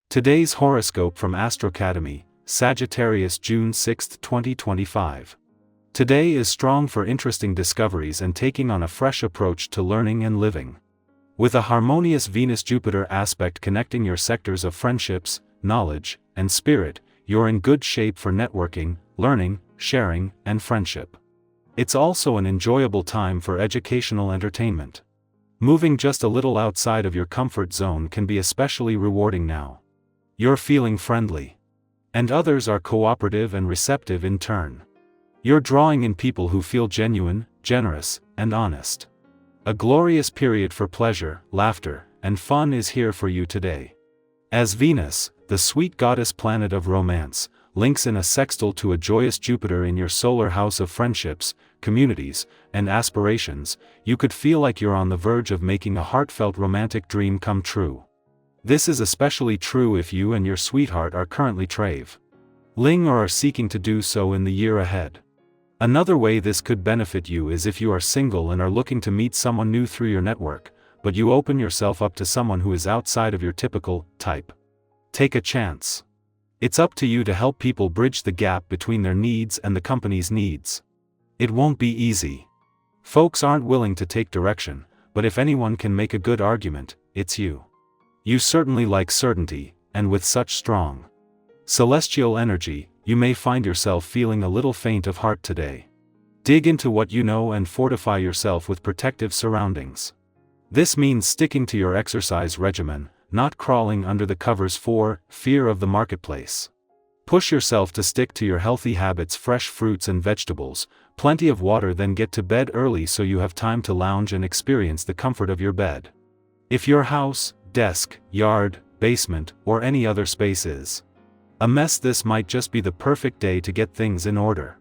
Today's horoscope from Astro Academy, Sagittarius, June 6, 2025. Today is strong for interesting discoveries and taking on a fresh approach to learning and living. With a harmonious Venus-Jupiter aspect connecting your sectors of friendships, knowledge, and spirit, you're in good shape for networking, learning, sharing, and friendship. It's also an enjoyable time for educational entertainment. Moving just a little outside of your comfort zone can be especially rewarding now. You're feeling friendly. And others are cooperative and receptive in turn. You're drawing in people who feel genuine, generous, and honest. A glorious period for pleasure, laughter, and fun is here for you today. As Venus, the sweet goddess planet of romance, links in a sextile to a joyous Jupiter in your solar house of friendships, communities, and aspirations, you could feel like you're on the verge of making a heartfelt romantic dream come true. This is especially true if you and your sweetheart are currently traveling or are seeking to do so in the year ahead. Another way this could benefit you is if you are single and are looking to meet someone new through your network, but you open yourself up to someone who is outside of your typical type. Take a chance. It's up to you to help people bridge the gap between their needs and the company's needs. It won't be easy. Folks aren't willing to take direction, but if anyone can make a good argument, it's you. You certainly like certainty, and with such strong celestial energy, you may find yourself feeling a little faint of heart today. Dig into what you know and fortify yourself with protective surroundings. This means sticking to your exercise regimen, not crawling under the covers for fear of the marketplace. Push yourself to stick to your healthy habits: fresh fruits and vegetables, plenty of water, then get to bed early so you have time to lounge and experience the comfort of your bed. If your house, desk, yard, basement, or any other space is a mess, this might just be the perfect day to get things in order.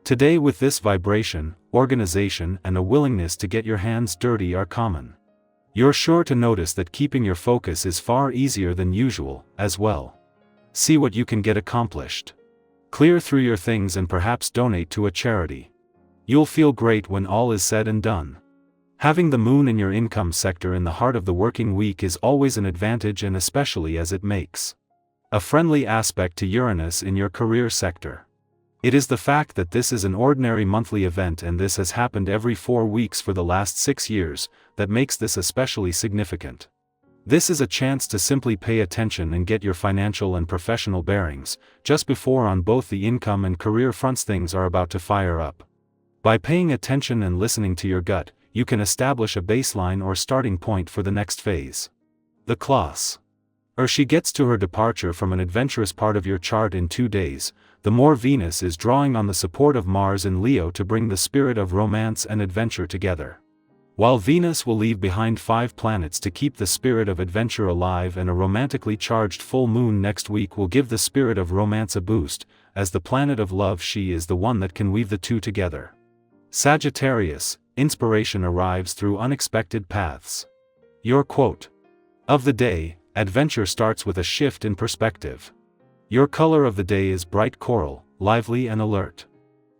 Today, with this vibration, organization, and a willingness to get your hands dirty are common. You're sure to notice that keeping your focus is far easier than usual, as well. See what you can get accomplished. Clear through your things and perhaps donate to a charity. You'll feel great when all is said and done. Having the moon in your income sector in the heart of the working week is always an advantage, and especially as it makes a friendly aspect to Uranus in your career sector. It is the fact that this is an ordinary monthly event, and this has happened every 4 weeks for the last 6 years, that makes this especially significant. This is a chance to simply pay attention and get your financial and professional bearings, just before on both the income and career fronts things are about to fire up. By paying attention and listening to your gut, you can establish a baseline or starting point for the next phase. The 𝐃𝐎𝐶. She gets to her departure from an adventurous part of your chart in 2 days, the more Venus is drawing on the support of Mars in Leo to bring the spirit of romance and adventure together. While Venus will leave behind 5 planets to keep the spirit of adventure alive, and a romantically charged full moon next week will give the spirit of romance a boost, as the planet of love, she is the one that can weave the two together. Sagittarius, inspiration arrives through unexpected paths. Your quote of the day: adventure starts with a shift in perspective. Your color of the day is bright coral, lively and alert.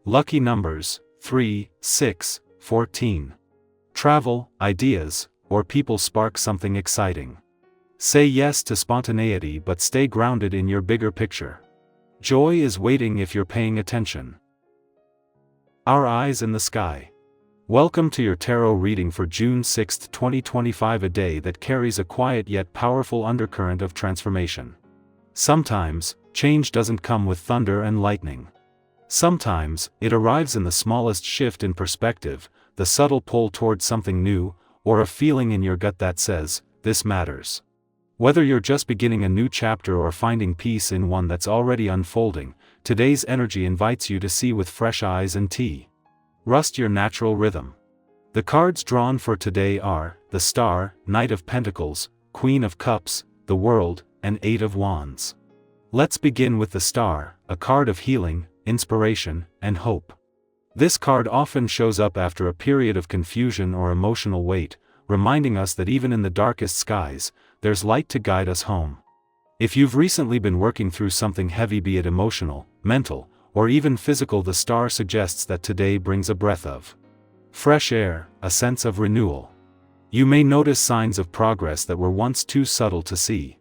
Lucky numbers: 3, 6, 14. Travel, ideas, or people spark something exciting. Say yes to spontaneity but stay grounded in your bigger picture. Joy is waiting if you're paying attention. Our eyes in the sky. Welcome to your tarot reading for June 6, 2025, a day that carries a quiet yet powerful undercurrent of transformation. Sometimes, change doesn't come with thunder and lightning. Sometimes, it arrives in the smallest shift in perspective, the subtle pull towards something new, or a feeling in your gut that says, this matters. Whether you're just beginning a new chapter or finding peace in one that's already unfolding, today's energy invites you to see with fresh eyes and rust your natural rhythm. The cards drawn for today are the Star, Knight of Pentacles, Queen of Cups, the World, and 8 of Wands. Let's begin with the Star, a card of healing, inspiration, and hope. This card often shows up after a period of confusion or emotional weight, reminding us that even in the darkest skies, there's light to guide us home. If you've recently been working through something heavy, be it emotional, mental, or even physical, the Star suggests that today brings a breath of fresh air, a sense of renewal. You may notice signs of progress that were once too subtle to see.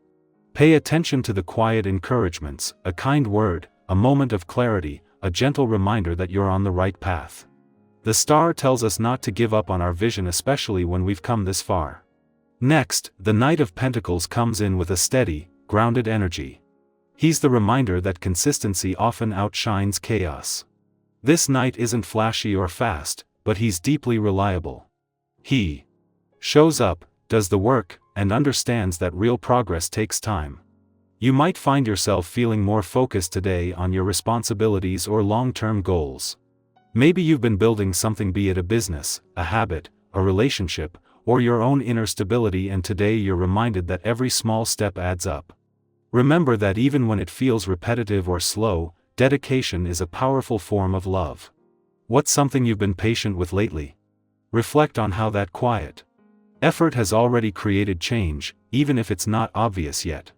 Pay attention to the quiet encouragements, a kind word, a moment of clarity, a gentle reminder that you're on the right path. The star tells us not to give up on our vision, especially when we've come this far. Next, the Knight of Pentacles comes in with a steady, grounded energy. He's the reminder that consistency often outshines chaos. This knight isn't flashy or fast, but he's deeply reliable. He shows up, does the work, and understands that real progress takes time. You might find yourself feeling more focused today on your responsibilities or long-term goals. Maybe you've been building something, be it a business, a habit, a relationship, or your own inner stability, and today you're reminded that every small step adds up. Remember that even when it feels repetitive or slow, dedication is a powerful form of love. What's something you've been patient with lately? Reflect on how that quiet effort has already created change, even if it's not obvious yet.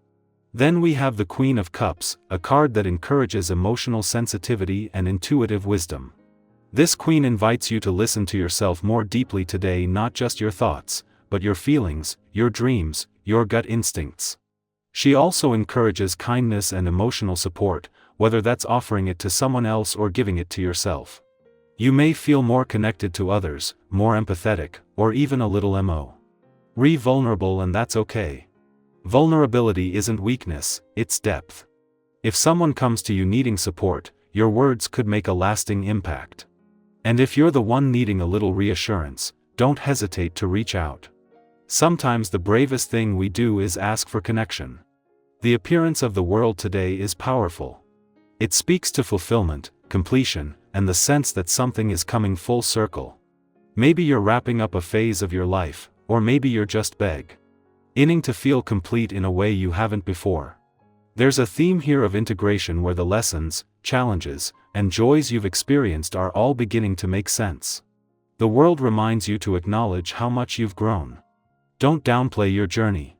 Then we have the Queen of Cups, a card that encourages emotional sensitivity and intuitive wisdom. This queen invites you to listen to yourself more deeply today, not just your thoughts, but your feelings, your dreams, your gut instincts. She also encourages kindness and emotional support, whether that's offering it to someone else or giving it to yourself. You may feel more connected to others, more empathetic, or even a little vulnerable, and that's okay. Vulnerability isn't weakness, it's depth. If someone comes to you needing support, your words could make a lasting impact. And if you're the one needing a little reassurance, don't hesitate to reach out. Sometimes the bravest thing we do is ask for connection. The appearance of the world today is powerful. It speaks to fulfillment, completion, and the sense that something is coming full circle. Maybe you're wrapping up a phase of your life, or maybe you're just beginning to feel complete in a way you haven't before. There's a theme here of integration where the lessons, challenges, and joys you've experienced are all beginning to make sense. The world reminds you to acknowledge how much you've grown. Don't downplay your journey.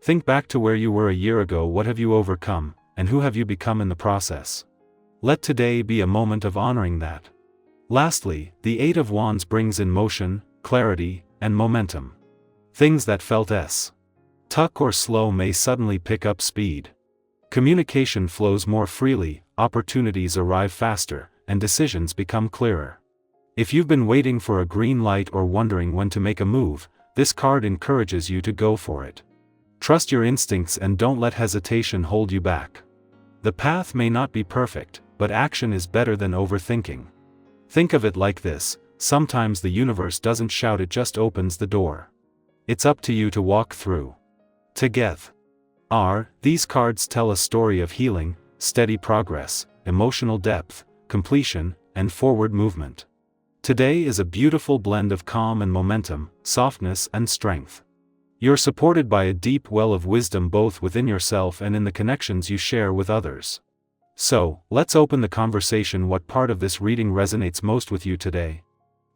Think back to where you were a year ago. What have you overcome, and who have you become in the process? Let today be a moment of honoring that. Lastly, the Eight of Wands brings in motion, clarity, and momentum. Things that felt stuck or slow may suddenly pick up speed. Communication flows more freely, opportunities arrive faster, and decisions become clearer. If you've been waiting for a green light or wondering when to make a move, this card encourages you to go for it. Trust your instincts and don't let hesitation hold you back. The path may not be perfect, but action is better than overthinking. Think of it like this: sometimes the universe doesn't shout, it just opens the door. It's up to you to walk through. Together, these cards tell a story of healing, steady progress, emotional depth, completion, and forward movement. Today is a beautiful blend of calm and momentum, softness and strength. You're supported by a deep well of wisdom both within yourself and in the connections you share with others. So, let's open the conversation. What part of this reading resonates most with you today?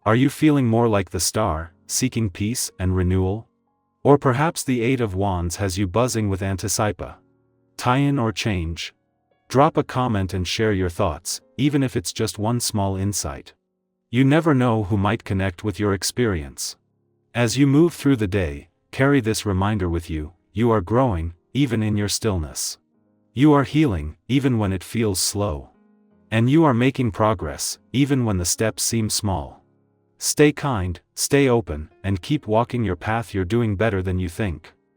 Are you feeling more like the star, seeking peace and renewal? Or perhaps the Eight of Wands has you buzzing with anticipation, tie-in or change? Drop a comment and share your thoughts, even if it's just one small insight. You never know who might connect with your experience. As you move through the day, carry this reminder with you: you are growing, even in your stillness. You are healing, even when it feels slow. And you are making progress, even when the steps seem small. Stay kind, stay open, and keep walking your path. You're doing better than you think.